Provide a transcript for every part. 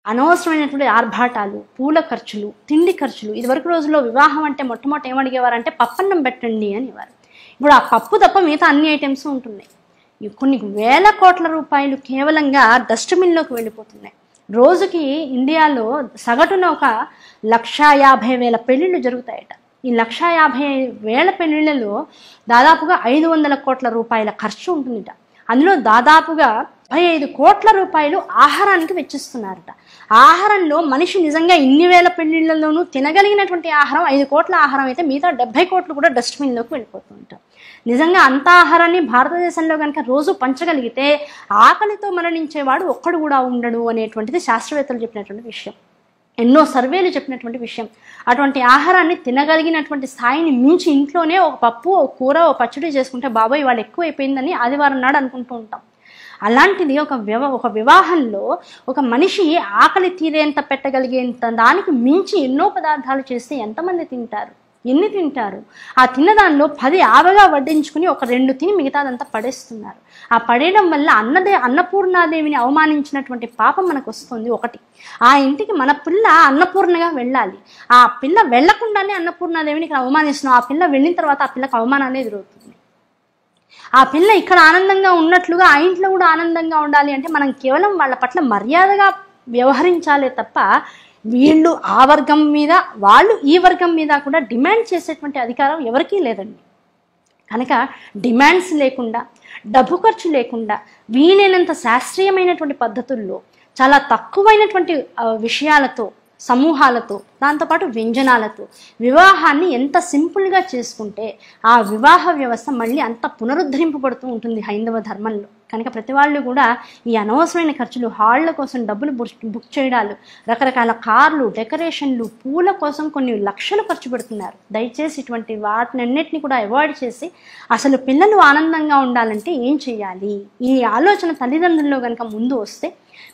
అనవసరమైనటువంటి ఆర్భాటాలు, పూల ఖర్చులు, తిండి ఖర్చులు. ఇదివరకు రోజుల్లో వివాహం అంటే మొట్టమొదటి ఏమడిగేవారంటే పప్పన్నం పెట్టండి అనేవారు. ఇప్పుడు ఆ పప్పు తప్ప మిగతా అన్ని ఐటమ్స్ ఉంటున్నాయి. కొన్ని వేల కోట్ల రూపాయలు కేవలంగా డస్ట్బిన్లోకి వెళ్ళిపోతున్నాయి. రోజుకి ఇండియాలో సగటున ఒక 1,50,000 పెళ్ళిళ్ళు జరుగుతాయట. ఈ 1,50,000 పెళ్ళిళ్ళలో దాదాపుగా 500 కోట్ల రూపాయల ఖర్చు ఉంటుందిట. అందులో దాదాపుగా 15 కోట్ల రూపాయలు ఆహారానికి వెచ్చిస్తున్నారట. ఆహారంలో మనిషి నిజంగా ఇన్ని వేల పెళ్ళిళ్ళలోనూ తినగలిగినటువంటి ఆహారం 5 కోట్ల ఆహారం అయితే మిగతా 70 కోట్లు కూడా డస్ట్బిన్లోకి వెళ్ళిపోతుంటాం. నిజంగా అంత ఆహారాన్ని భారతదేశంలో కనుక రోజు పంచగలిగితే ఆకలితో మరణించేవాడు ఒక్కడు కూడా ఉండడు అనేటువంటిది శాస్త్రవేత్తలు చెప్పినటువంటి విషయం. ఎన్నో సర్వేలు చెప్పినటువంటి విషయం. అటువంటి ఆహారాన్ని తినగలిగినటువంటి స్థాయిని మించి ఇంట్లోనే ఒక పప్పు, ఒక కూర, ఒక పచ్చడి చేసుకుంటే బాబాయ్ వాళ్ళు ఎక్కువ అయిపోయిందని ఆదివారం నాడు అనుకుంటూ ఉంటాం. అలాంటిది ఒక వివాహంలో ఒక మనిషి ఆకలి తీరేంత పెట్టగలిగేంత దానికి మించి ఎన్నో పదార్థాలు చేస్తే ఎంతమంది తింటారు, ఎన్ని తింటారు? ఆ తిన్నదానిలో 10 ఆవగా వడ్డించుకుని ఒక 2 తిని మిగతాదంతా పడేస్తున్నారు. ఆ పడేయడం వల్ల అన్నపూర్ణాదేవిని అవమానించినటువంటి పాపం మనకు వస్తుంది. ఒకటి, ఆ ఇంటికి మన పిల్ల అన్నపూర్ణగా వెళ్ళాలి. ఆ పిల్ల వెళ్లకుండానే అన్నపూర్ణాదేవిని ఇక్కడ అవమానిస్తున్నాం. ఆ పిల్ల వెళ్ళిన తర్వాత ఆ పిల్లకు అవమానాన్ని ఎదురవుతుంది. ఆ పిల్ల ఇక్కడ ఆనందంగా ఉన్నట్లుగా ఆ ఇంట్లో కూడా ఆనందంగా ఉండాలి అంటే మనం కేవలం వాళ్ళ పట్ల మర్యాదగా వ్యవహరించాలే తప్ప వీళ్ళు ఆ వర్గం మీద, వాళ్ళు ఈ వర్గం మీద కూడా డిమాండ్ చేసేటువంటి అధికారం ఎవరికీ లేదండి. కనుక డిమాండ్స్ లేకుండా, డబ్బు ఖర్చు లేకుండా, వీలైనంత శాస్త్రీయమైనటువంటి పద్ధతుల్లో చాలా తక్కువైనటువంటి విషయాలతో, సమూహాలతో, దాంతోపాటు వ్యంజనాలతో వివాహాన్ని ఎంత సింపుల్గా చేసుకుంటే ఆ వివాహ వ్యవస్థ మళ్ళీ అంత పునరుద్ధరింపబడుతూ ఉంటుంది హైందవ ధర్మంలో. కనుక ప్రతి వాళ్ళు కూడా ఈ అనవసరమైన ఖర్చులు, హాళ్ల కోసం డబ్బులు బుక్ చేయడాలు, రకరకాల కార్లు, డెకరేషన్లు, పూల కోసం కొన్ని లక్షలు ఖర్చు పెడుతున్నారు. దయచేసి ఇటువంటి వాటినన్నిటిని కూడా అవాయిడ్ చేసి అసలు పిల్లలు ఆనందంగా ఉండాలంటే ఏం చేయాలి, ఈ ఆలోచన తల్లిదండ్రుల్లో కనుక ముందు వస్తే,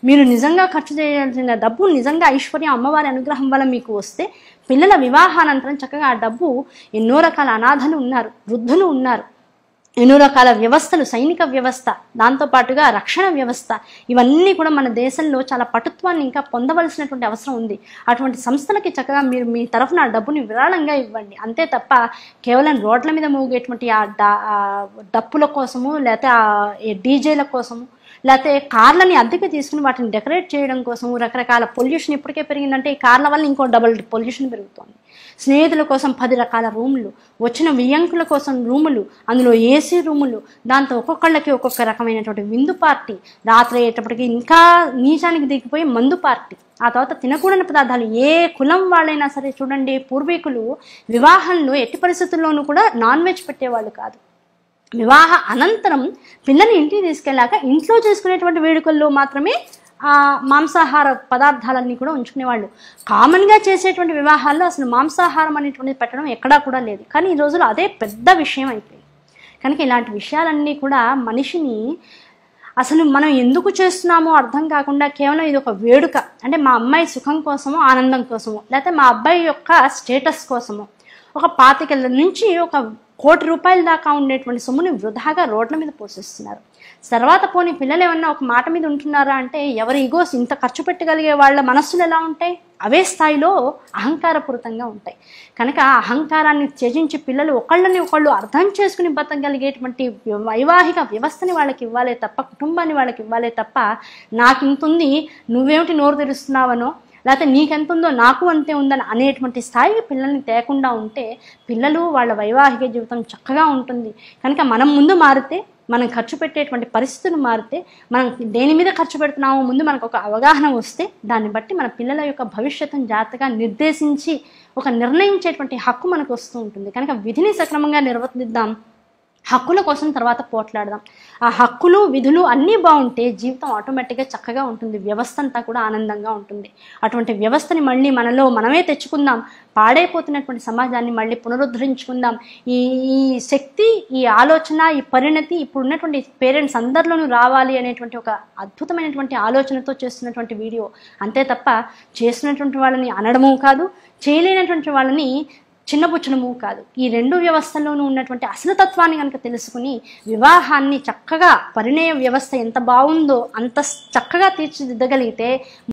మీరు నిజంగా ఖర్చు చేయాల్సిన డబ్బు నిజంగా ఐశ్వర్యం అమ్మవారి అనుగ్రహం వల్ల మీకు వస్తే పిల్లల వివాహానంతరం చక్కగా ఆ డబ్బు, ఎన్నో రకాల అనాథలు ఉన్నారు, వృద్ధులు ఉన్నారు, ఎన్నో రకాల వ్యవస్థలు, సైనిక వ్యవస్థ, దాంతోపాటుగా రక్షణ వ్యవస్థ, ఇవన్నీ కూడా మన దేశంలో చాలా పటుత్వాన్ని ఇంకా పొందవలసినటువంటి అవసరం ఉంది. అటువంటి సంస్థలకి చక్కగా మీరు మీ తరఫున ఆ డబ్బుని విరాళంగా ఇవ్వండి. అంతే తప్ప కేవలం రోడ్ల మీద మోగేటువంటి ఆ డప్పుల కోసము, లేకపోతే ఆ డీజేల కోసము, లేకపోతే కార్లని అద్దెకి తీసుకుని వాటిని డెకరేట్ చేయడం కోసము, రకరకాల పొల్యూషన్ ఇప్పటికే పెరిగిందంటే ఈ కార్ల వల్ల ఇంకో డబుల్ పొల్యూషన్ పెరుగుతోంది. స్నేహితుల కోసం 10 రకాల రూములు, వచ్చిన వియ్యంకుల కోసం రూములు, అందులో ఏసీ రూములు, దాంతో ఒక్కొక్కళ్ళకి ఒక్కొక్క రకమైనటువంటి విందు పార్టీ, రాత్రి అయ్యేటప్పటికి ఇంకా నీచానికి దిగిపోయి మందు పార్టీ, ఆ తర్వాత తినకూడని పదార్థాలు. ఏ కులం వాళ్ళైనా సరే చూడండి, పూర్వీకులు వివాహంలో ఎట్టి పరిస్థితుల్లోనూ కూడా నాన్ వెజ్ పెట్టేవాళ్ళు కాదు. వివాహ అనంతరం పిల్లని ఇంటికి తీసుకెళ్ళాక ఇంట్లో చేసుకునేటువంటి వేడుకల్లో మాత్రమే ఆ మాంసాహార పదార్థాలన్నీ కూడా ఉంచుకునేవాళ్ళు. కామన్గా చేసేటువంటి వివాహాల్లో అసలు మాంసాహారం అనేటువంటిది పెట్టడం ఎక్కడా కూడా లేదు. కానీ ఈ రోజుల్లో అదే పెద్ద విషయం అయిపోయింది. కనుక ఇలాంటి విషయాలన్నీ కూడా మనిషిని అసలు మనం ఎందుకు చేస్తున్నామో అర్థం కాకుండా కేవలం ఇది ఒక వేడుక, అంటే మా అమ్మాయి సుఖం కోసమో, ఆనందం కోసమో, లేకపోతే మా అబ్బాయి యొక్క స్టేటస్ కోసమో ఒక 25 నుంచి ఒక 1 కోటి రూపాయల దాకా ఉండేటువంటి సొమ్ముని వృధాగా రోడ్ల మీద పోషిస్తున్నారు. తర్వాత పోనీ పిల్లలు ఏమన్నా ఒక మాట మీద ఉంటున్నారా అంటే ఎవరి ఈగోస్ ఇంత ఖర్చు పెట్టగలిగే వాళ్ళ మనస్సులు ఎలా ఉంటాయి? అవే స్థాయిలో అహంకారపూరితంగా ఉంటాయి. కనుక అహంకారాన్ని త్యజించి పిల్లలు ఒకళ్ళని ఒకళ్ళు అర్థం చేసుకుని బతకగలిగేటువంటి వైవాహిక వ్యవస్థని వాళ్ళకి ఇవ్వాలే తప్ప, కుటుంబాన్ని వాళ్ళకి ఇవ్వాలే తప్ప, నాకు ఇంతుంది నువ్వేమిటి నోరు తెరుస్తున్నావనో, లేకపోతే నీకెంతుందో నాకు అంతే ఉందని అనేటువంటి స్థాయికి పిల్లల్ని తేకుండా ఉంటే పిల్లలు వాళ్ళ వైవాహిక జీవితం చక్కగా ఉంటుంది. కనుక మనం ముందు మారితే, మనం ఖర్చు పెట్టేటువంటి పరిస్థితులు మారితే, మనం దేని మీద ఖర్చు పెడుతున్నామో ముందు మనకు ఒక అవగాహన వస్తే దాన్ని బట్టి మన పిల్లల యొక్క భవిష్యత్తును జాగ్రత్తగా నిర్దేశించి ఒక నిర్ణయించేటువంటి హక్కు మనకు వస్తూ ఉంటుంది. కనుక విధిని సక్రమంగా నిర్వర్తిద్దాం, హక్కుల కోసం తర్వాత పోట్లాడదాం. ఆ హక్కులు, విధులు అన్నీ బాగుంటే జీవితం ఆటోమేటిక్గా చక్కగా ఉంటుంది, వ్యవస్థ అంతా కూడా ఆనందంగా ఉంటుంది. అటువంటి వ్యవస్థని మళ్ళీ మనలో మనమే తెచ్చుకుందాం, పాడైపోతున్నటువంటి సమాజాన్ని మళ్ళీ పునరుద్ధరించుకుందాం. ఈ శక్తి, ఈ ఆలోచన, ఈ పరిణతి ఇప్పుడు ఉన్నటువంటి పేరెంట్స్ అందరిలోనూ రావాలి అనేటువంటి ఒక అద్భుతమైనటువంటి ఆలోచనతో చేస్తున్నటువంటి వీడియో. అంతే తప్ప చేస్తున్నటువంటి వాళ్ళని అనడము కాదు, చేయలేనటువంటి వాళ్ళని చిన్నపుచ్చడము కాదు. ఈ 2 వ్యవస్థల్లోనూ ఉన్నటువంటి అసలు తత్వాన్ని కనుక తెలుసుకుని వివాహాన్ని చక్కగా, పరిణయ వ్యవస్థ ఎంత బాగుందో అంత చక్కగా తీర్చిదిద్దగలిగితే